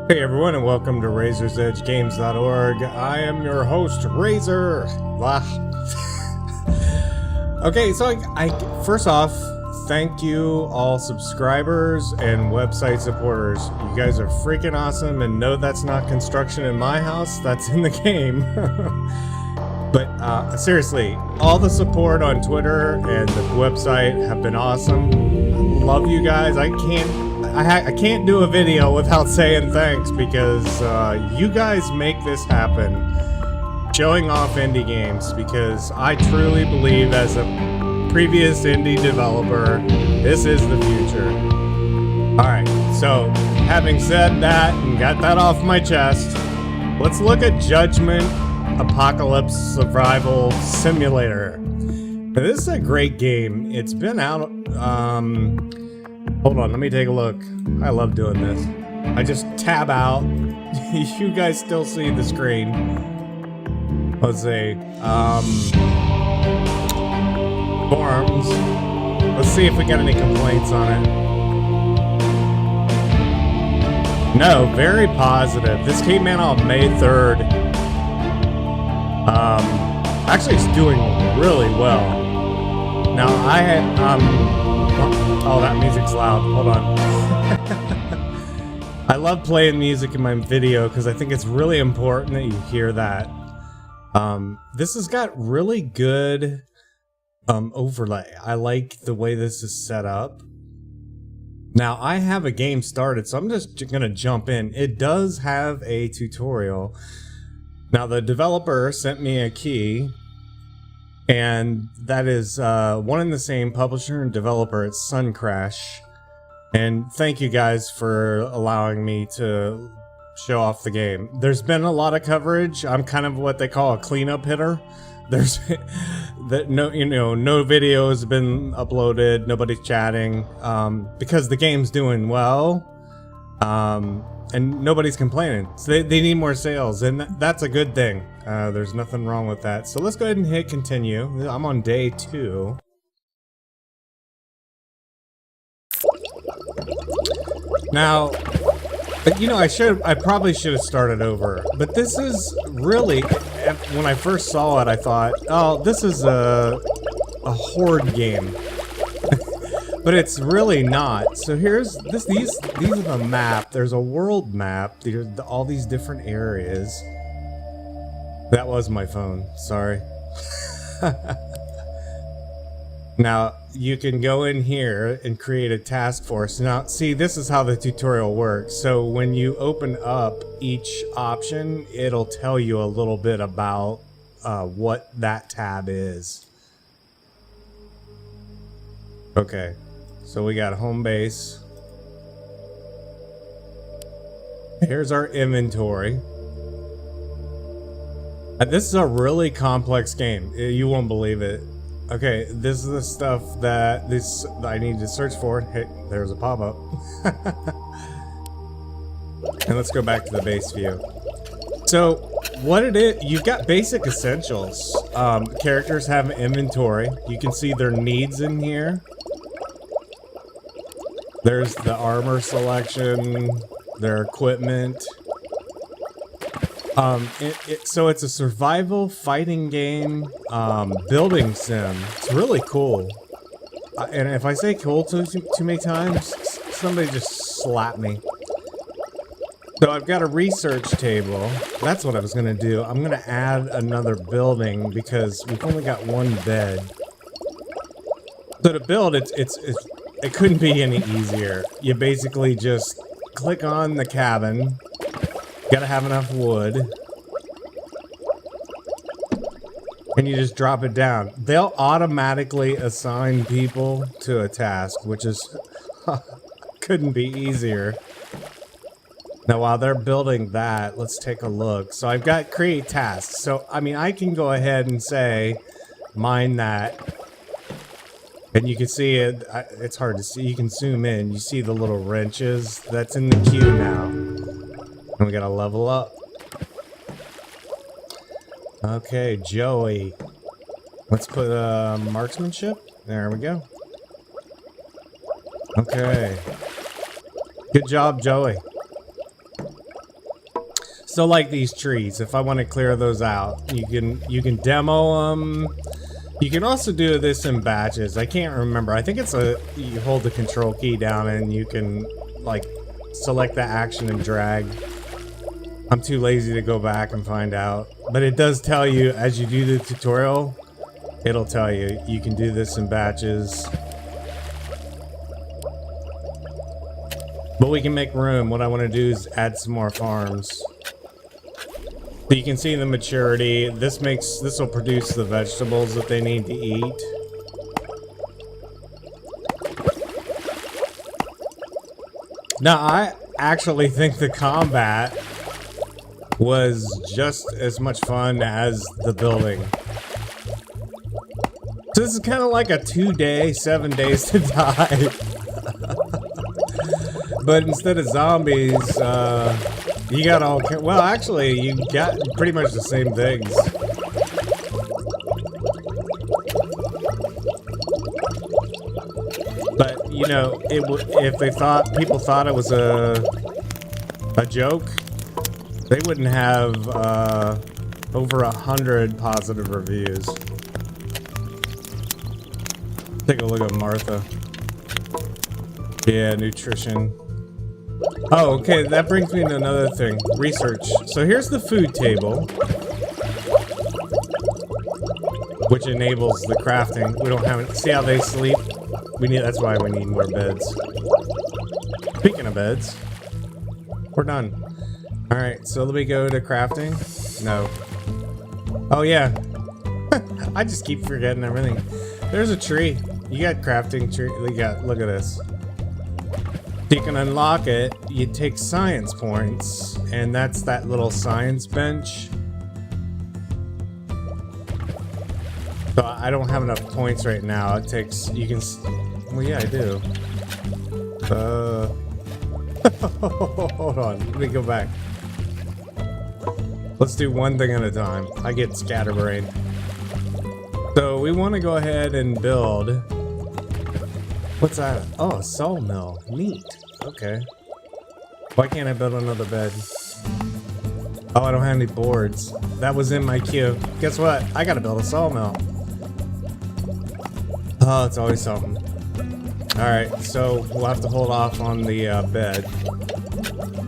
Hey everyone, and welcome to Razor'sEdgeGames.org. I am your host, Razor. Okay, so I first off, thank you all subscribers and website supporters. You guys are freaking awesome, and no, that's not construction in my house. That's in the game. But seriously, all the support on Twitter and the website have been awesome. I love you guys. I can't do a video without saying thanks because you guys make this happen. Showing off indie games, because I truly believe, as a previous indie developer, this is the future. Alright, so having said that and got that off my chest, let's look at Judgment Apocalypse Survival Simulator. Now, this is a great game. It's been out, hold on, let me take a look. I love doing this. I just tab out. You guys still see the screen. Let's see. Forums. Let's see if we got any complaints on it. No, very positive. This came in on May 3rd. Actually, it's doing really well. Now, I had, oh, that music's loud. Hold on. I love playing music in my video because I think it's really important that you hear that. This has got really good overlay. I like the way this is set up. Now, I have a game started, so I'm just gonna jump in. It does have a tutorial. Now, the developer sent me a key, and that is one and the same publisher and developer. It's Suncrash. And thank you guys for allowing me to show off the game. There's been a lot of coverage. I'm kind of what they call a cleanup hitter. There's no video has been uploaded, nobody's chatting, because the game's doing well, and nobody's complaining. So they need more sales, and that's a good thing. There's nothing wrong with that. So let's go ahead and hit continue. I'm on day 2. Now, I probably should have started over, but this is really, when I first saw it, I thought, oh, this is a horde game. But it's really not. So here's this. These are the map. There's a world map. There's all these different areas. That was my phone. Sorry. Now you can go in here and create a task force. Now, see, this is how the tutorial works. So when you open up each option, it'll tell you a little bit about what that tab is. Okay. So we got home base. Here's our inventory. This is a really complex game. You won't believe it. Okay, this is the stuff that I need to search for. Hey, there's a pop-up. And let's go back to the base view. So what it is, you've got basic essentials. Characters have an inventory. You can see their needs in here. There's the armor selection, their equipment. So it's a survival fighting game, building sim. It's really cool. And if I say cool too many times, somebody just slap me. So I've got a research table. That's what I was gonna do. I'm gonna add another building because we've only got one bed. So to build, it couldn't be any easier. You basically just click on the cabin. Gotta have enough wood. And you just drop it down. They'll automatically assign people to a task, which is couldn't be easier. Now while they're building that, let's take a look. So I've got create tasks. So I mean, I can go ahead and say mine that. And you can see it, it's hard to see. You can zoom in, you see the little wrenches. That's in the queue now. And we gotta level up. Okay, Joey. Let's put marksmanship. There we go. Okay. Good job, Joey. So like these trees, if I want to clear those out, you can demo them. You can also do this in batches. I can't remember. I think it's you hold the control key down and you can like select the action and drag. I'm too lazy to go back and find out, but it does tell you as you do the tutorial. It'll tell you you can do this in batches. But we can make room. What I want to do is add some more farms. So you can see the maturity. This will produce the vegetables that they need to eat. Now, I actually think the combat was just as much fun as the building. So this is kind of like a 2-day, 7 days to die. But instead of zombies, you got all... Well, actually, you got pretty much the same things. But, you know, if people thought it was a joke, they wouldn't have over 100 positive reviews. Take a look at Martha. Yeah, nutrition. Oh, okay, that brings me to another thing. Research. So here's the food table, which enables the crafting. We don't have it. See how they sleep? That's why we need more beds. Speaking of beds, we're done. All right, so let me go to crafting. No. Oh yeah. I just keep forgetting everything. There's a tree. You got crafting tree. Look at this. You can unlock it, you take science points, and that's that little science bench. So I don't have enough points right now. It takes, well yeah, I do. Hold on, let me go back. Let's do one thing at a time. I get scatterbrained. So we want to go ahead and build. What's that? Oh, a sawmill. Neat. Okay. Why can't I build another bed? Oh, I don't have any boards. That was in my queue. Guess what? I gotta build a sawmill. Oh, it's always something. Alright, so we'll have to hold off on the bed.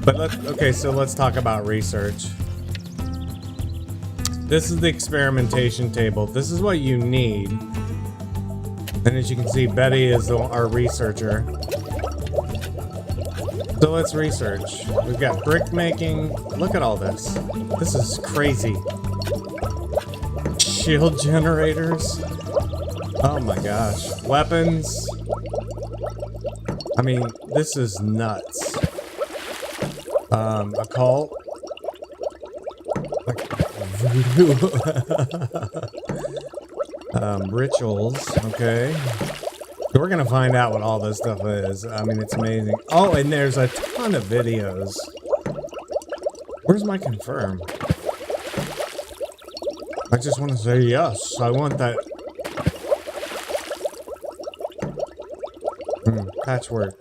But okay, so let's talk about research. This is the experimentation table. This is what you need. And as you can see, Betty is our researcher. So let's research. We've got brick making. Look at all this. This is crazy. Shield generators. Oh my gosh. Weapons. I mean, this is nuts. Occult. Voodoo. Rituals, okay. We're gonna find out what all this stuff is. I mean, it's amazing. Oh, and there's a ton of videos. Where's my confirm? I just want to say yes. I want that. Patchwork.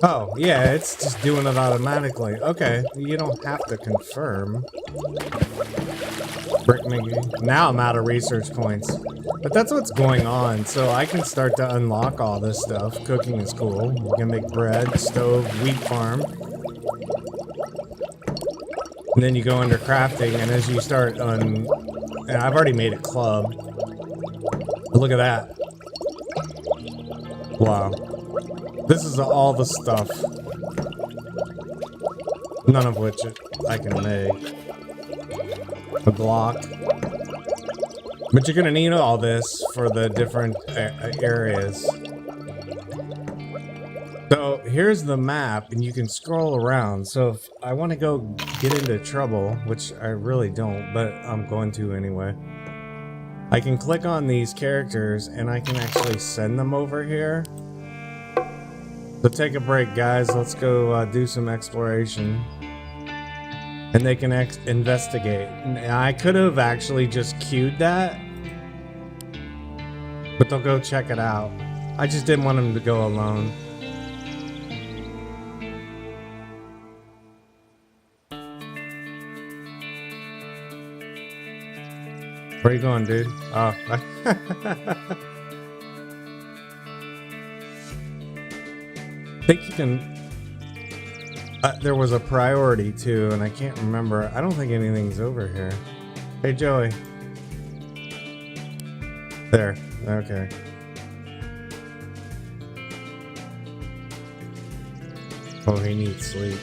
Oh, yeah, it's just doing it automatically. Okay, you don't have to confirm. Brick making. Now I'm out of research points. But that's what's going on, so I can start to unlock all this stuff. Cooking is cool. You can make bread, stove, wheat farm. And then you go under crafting, and as you start on... And I've already made a club. Look at that. Wow. This is all the stuff. None of which I can make. A block. But you're gonna need all this for the different areas. So here's the map, and you can scroll around. So if I want to go get into trouble, which I really don't, but I'm going to anyway, I can click on these characters and I can actually send them over here. So take a break, guys. Let's go do some exploration. And they can investigate. And I could have actually just queued that, but they'll go check it out. I just didn't want them to go alone. Where you going, dude? Oh. I think you can... there was a priority too, and I can't remember. I don't think anything's over here. Hey, Joey. There. Okay. Oh, he needs sleep.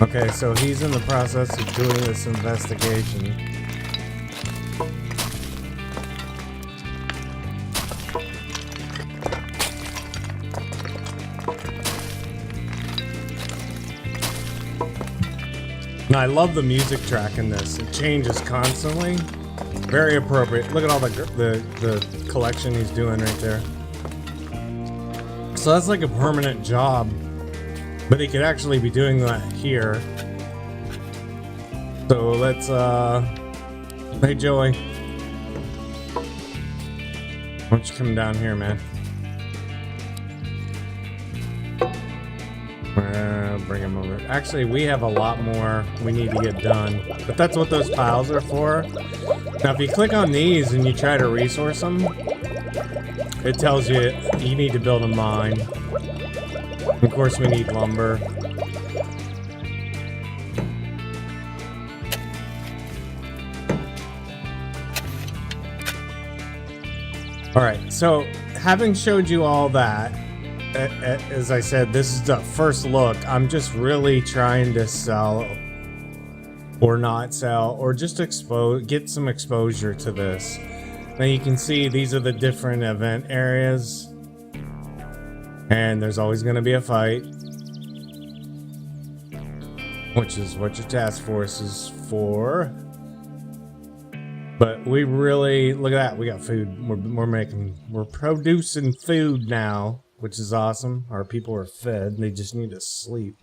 Okay, so he's in the process of doing this investigation. And I love the music track in this. It changes constantly. Very appropriate. Look at all the collection he's doing right there. So that's like a permanent job. But he could actually be doing that here. So let's, hey Joey. Why don't you come down here, man? Bring him over. Actually, we have a lot more we need to get done. But that's what those piles are for. Now, if you click on these and you try to resource them, it tells you you need to build a mine. Of course, we need lumber. Alright, so having showed you all that, as I said, this is the first look. I'm just really trying to sell or not sell or just get some exposure to this. Now you can see these are the different event areas. And there's always going to be a fight, which is what your task force is for. But we really, look at that, we got food. We're producing food now, which is awesome. Our people are fed, they just need to sleep.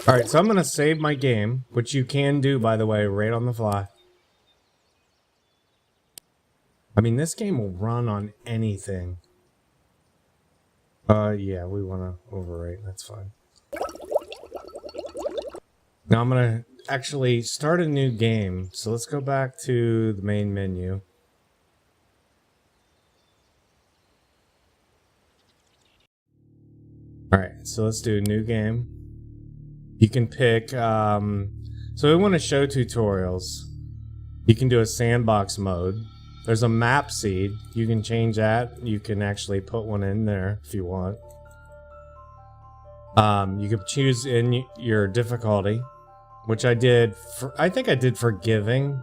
Alright, so I'm going to save my game, which you can do, by the way, right on the fly. I mean, this game will run on anything. Yeah, we want to overwrite. That's fine. Now I'm going to actually start a new game. So let's go back to the main menu. Alright, so let's do a new game. You can pick, so we want to show tutorials. You can do a sandbox mode. There's a map seed. You can change that. You can actually put one in there if you want. You can choose in your difficulty, which I did. I think I did forgiving,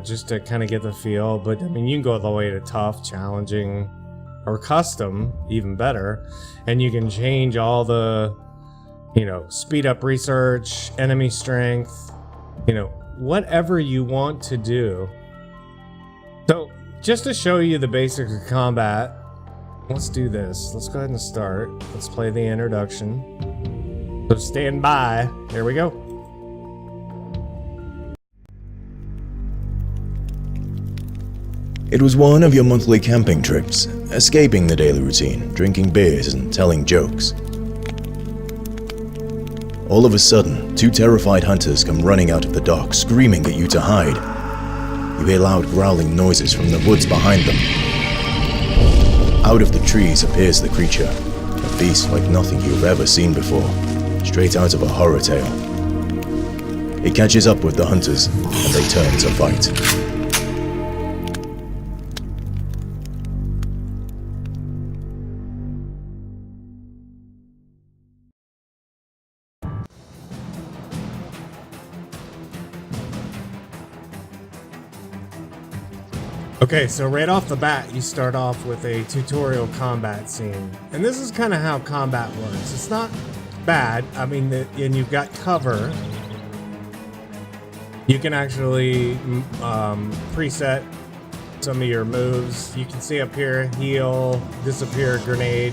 just to kind of get the feel. But I mean, you can go all the way to tough, challenging, or custom, even better. And you can change all the, you know, speed up research, enemy strength, you know, whatever you want to do. So, just to show you the basics of combat, let's do this. Let's go ahead and start. Let's play the introduction. So stand by. Here we go. It was one of your monthly camping trips, escaping the daily routine, drinking beers and telling jokes. All of a sudden, two terrified hunters come running out of the dock, screaming at you to hide. You hear loud growling noises from the woods behind them. Out of the trees appears the creature, a beast like nothing you've ever seen before, straight out of a horror tale. It catches up with the hunters, and they turn to fight. Okay, so right off the bat, you start off with a tutorial combat scene. And this is kind of how combat works. It's not bad. I mean, and you've got cover. You can actually preset some of your moves. You can see up here, heal, disappear, grenade.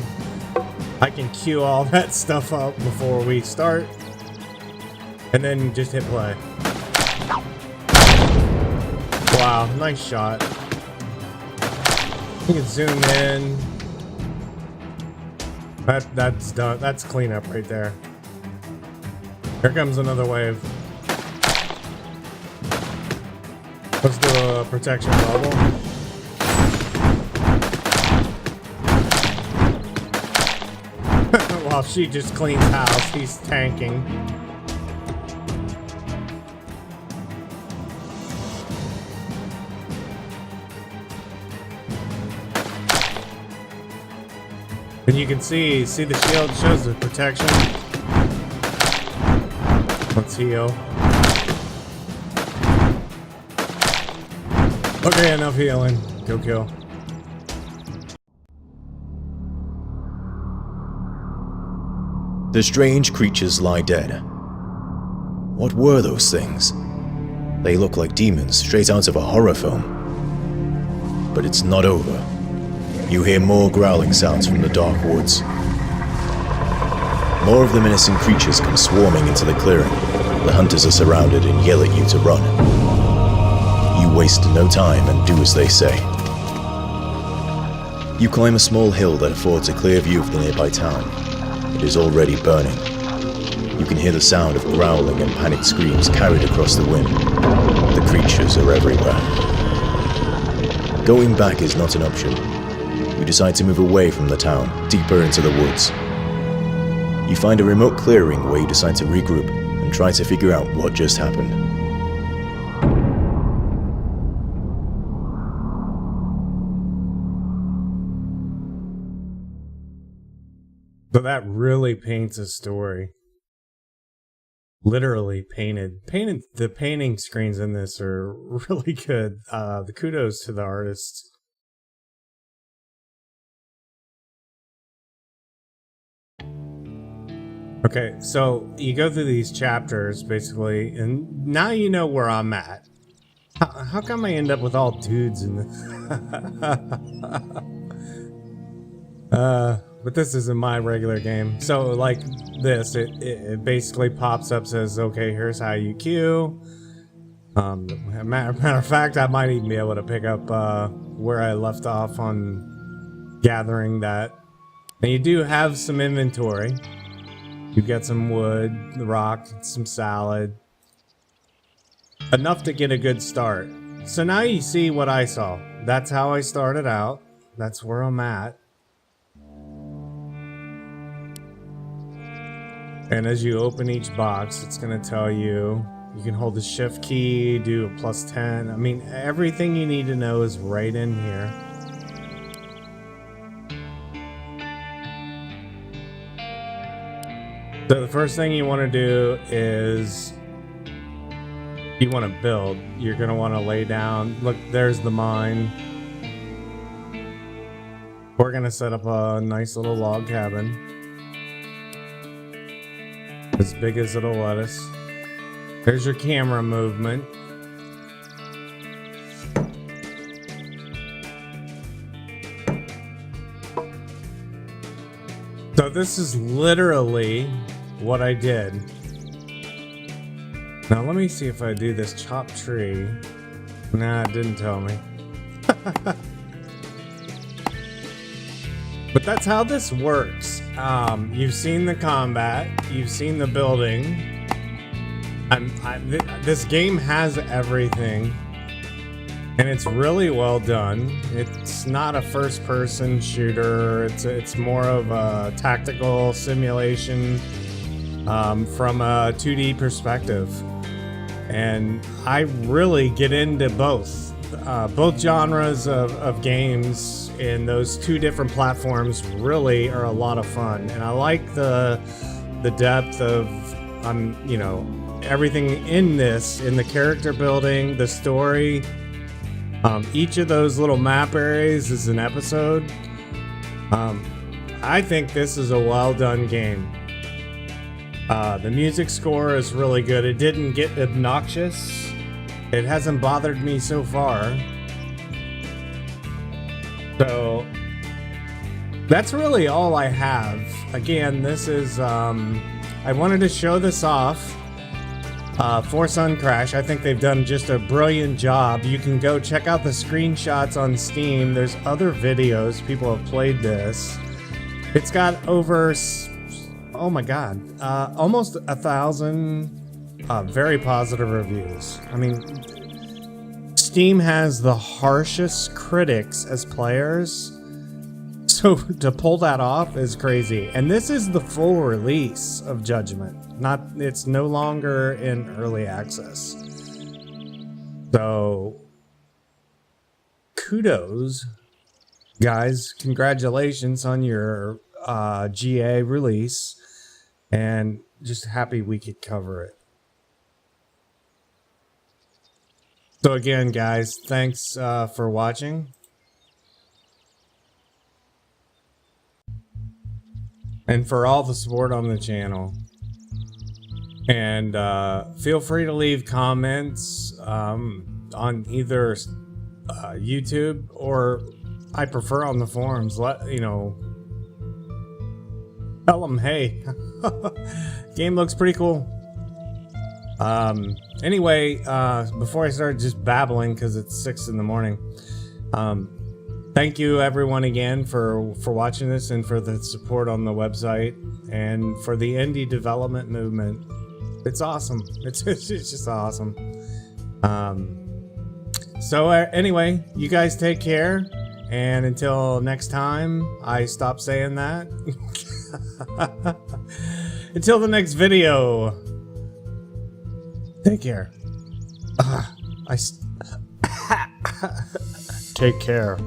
I can queue all that stuff up before we start. And then just hit play. Wow, nice shot. You can zoom in. That's done. That's cleanup right there. Here comes another wave. Let's do a protection bubble. While she just cleans house, he's tanking. And you can see the shield shows the protection. Let's heal. Okay, enough healing. Go kill. The strange creatures lie dead. What were those things? They look like demons straight out of a horror film. But it's not over. You hear more growling sounds from the dark woods. More of the menacing creatures come swarming into the clearing. The hunters are surrounded and yell at you to run. You waste no time and do as they say. You climb a small hill that affords a clear view of the nearby town. It is already burning. You can hear the sound of growling and panicked screams carried across the wind. The creatures are everywhere. Going back is not an option. You decide to move away from the town, deeper into the woods. You find a remote clearing where you decide to regroup and try to figure out what just happened. So that really paints a story. Literally painted. The painting screens in this are really good. The kudos to the artists. Okay, so you go through these chapters, basically, and now you know where I'm at. How come I end up with all dudes in this? But this isn't my regular game. So, like this, it basically pops up, says, okay, here's how you queue. Matter of fact, I might even be able to pick up where I left off on gathering that. And you do have some inventory. You've got some wood, the rock, some salad. Enough to get a good start. So now you see what I saw. That's how I started out. That's where I'm at. And as you open each box, it's going to tell you, you can hold the shift key, do a +10. I mean, everything you need to know is right in here. So the first thing you want to do is you want to build. You're going to want to lay down. Look, there's the mine. We're going to set up a nice little log cabin. As big as it'll let us. There's your camera movement. So this is literally what I did. Now let me see if I do this chop tree. Nah, it didn't tell me. But that's how this works. You've seen the combat, you've seen the building. This game has everything, and it's really well done. It's not a first-person shooter. It's more of a tactical simulation from a 2D perspective, and I really get into both genres of games. And those two different platforms really are a lot of fun, and I like the depth of you know, everything in this, in the character building, the story. Each of those little map areas is an episode. I think this is a well done game. The music score is really good. It didn't get obnoxious. It hasn't bothered me so far. So that's really all I have. Again, this is I wanted to show this off for Suncrash. I think they've done just a brilliant job. You can go check out the screenshots on Steam. There's other videos. People have played this. It's got over Oh my god. Almost 1,000 very positive reviews. I mean, Steam has the harshest critics as players. So to pull that off is crazy. And this is the full release of Judgment. It's no longer in early access. So kudos, guys. Congratulations on your GA release. And just happy we could cover it. So again, guys, thanks for watching. And for all the support on the channel. And feel free to leave comments on either YouTube or I prefer on the forums. Let you know. Tell them, hey, game looks pretty cool. Anyway, before I start just babbling because it's 6 in the morning, thank you everyone again for watching this and for the support on the website and for the indie development movement. It's awesome. It's just awesome. So anyway, you guys take care, and until next time, I stop saying that. Until the next video, take care. Take care.